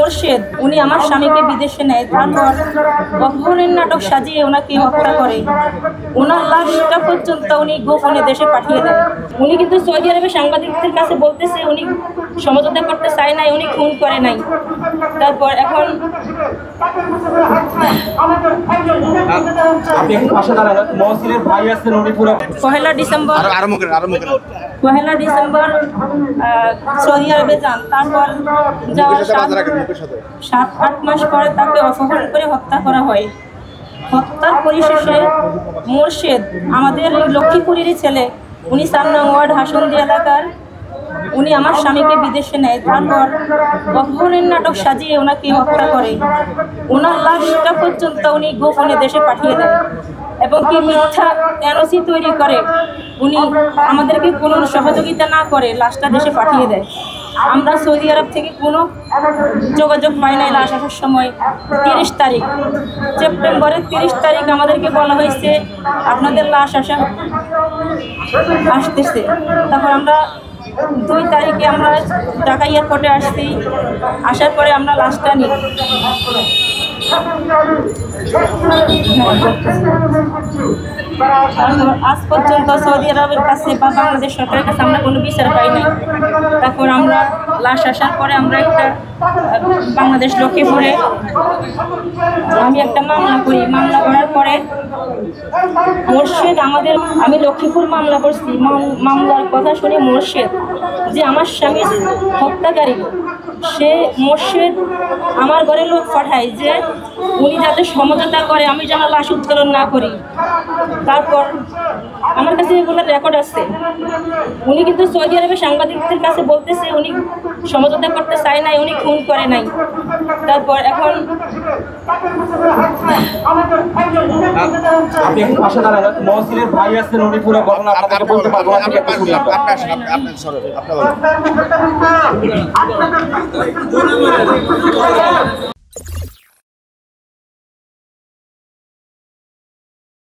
মোরশেদ উনি আমার স্বামীকে বিদেশে নেয়, তারপর অপহরণের নাটক সাজিয়ে ওনাকে হত্যা করে। ওনার লাশটা পর্যন্ত উনি গোপনে দেশে পাঠিয়ে দেয়। উনি কিন্তু সৌদি আরবে সাংবাদিকদের কাছে বলতেছে উনি সমঝোতা করতে চায় নাই, উনি খুন করে নাই। তারপর এখন পহেলা ডিসেম্বর সৌদি আরবে যান। তারপর যাওয়ার 7-8 মাস পরে তাকে অপহরণ করে হত্যা করা হয়। হত্যার পরিশেষে মোরশেদ আমাদের লক্ষ্মীপুরেরই ছেলে, উনি 4 নং ওয়ার্ড হাসন্দি এলাকার, উনি আমার স্বামীকে বিদেশে নেয়, তারপর অপহরণের নাটক সাজিয়ে ওনাকে হত্যা করে। ওনার লাশটা পর্যন্ত উনি গোপনে দেশে পাঠিয়ে দেয় এবং কি মিথ্যা এনওসি তৈরি করে উনি আমাদেরকে কোনো সহযোগিতা না করে লাশটা দেশে পাঠিয়ে দেয়। আমরা সৌদি আরব থেকে কোনো যোগাযোগ পাই নাই। লাশ আসার সময় 30 তারিখ সেপ্টেম্বরের 30 তারিখ আমাদেরকে বলা হয়েছে আপনাদের লাশ আসতেছে। তারপর আমরা 2 তারিখে আমরা ঢাকা এয়ারপোর্টে আসছি। আসার পরে আমরা লাশটা নিই। আজ পর্যন্ত সৌদি আরবের কাছে বা বাংলাদেশ সরকারের কাছে আমরা কোনো বিচার পাই নাই। তারপর আমরা লাশ আসার পরে আমরা একটা বাংলাদেশ লক্ষ্মীপুরে আমি একটা মামলা করি। মামলা করার পরে মোরশেদ আমি লক্ষ্মীপুর মামলা করছি। মামলার কথা শুনে মোরশেদ যে আমার স্বামী হত্যাকারী, সে মোরশেদ আমার ঘরে লোক পাঠায় যে উনি যাতে সমঝোতা করে আমি যেন লাশ উত্তোলন না করি। তারপর আমার কাছে এগুলো রেকর্ড আছে। উনি কিন্তু সৌদি আরবে সাংবাদিকদের কাছে বলতেছে উনি সমঝোতা করতে চায় নাই, উনি খুন করে নাই। তারপর এখন